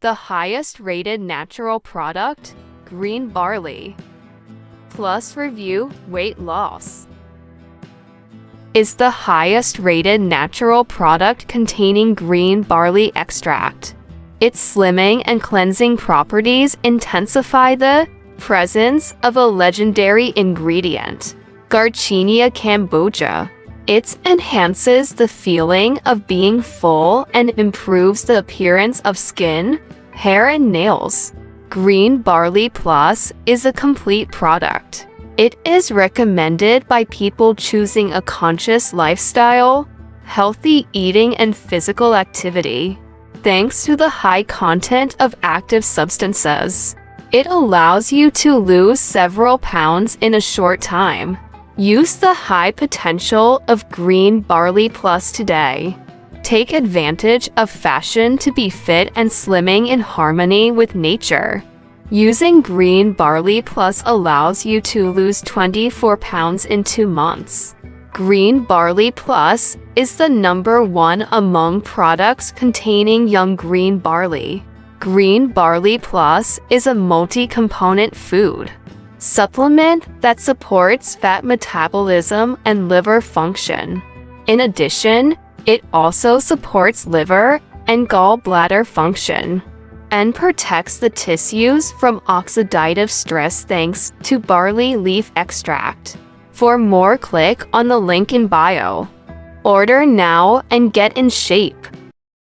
The highest rated natural product, Green Barley Plus review, weight loss. Is the highest rated natural product containing green barley extract. Its slimming and cleansing properties intensify the presence of a legendary ingredient, garcinia cambogia. It enhances the feeling of being full and improves the appearance of skin, hair, and nails. Green Barley Plus is a complete product. It is recommended by people choosing a conscious lifestyle, healthy eating, and physical activity. Thanks to the high content of active substances, it allows you to lose several pounds in a short time. Use the high potential of Green Barley Plus today. Take advantage of fashion to be fit and slimming in harmony with nature. Using Green Barley Plus allows you to lose 24 pounds in 2 months. Green Barley Plus is the #1 among products containing young green barley. Green Barley Plus is a multi-component food supplement that supports fat metabolism and liver function. In addition, it also supports liver and gallbladder function and protects the tissues from oxidative stress thanks to barley leaf extract. For more, click on the link in bio. Order now and get in shape.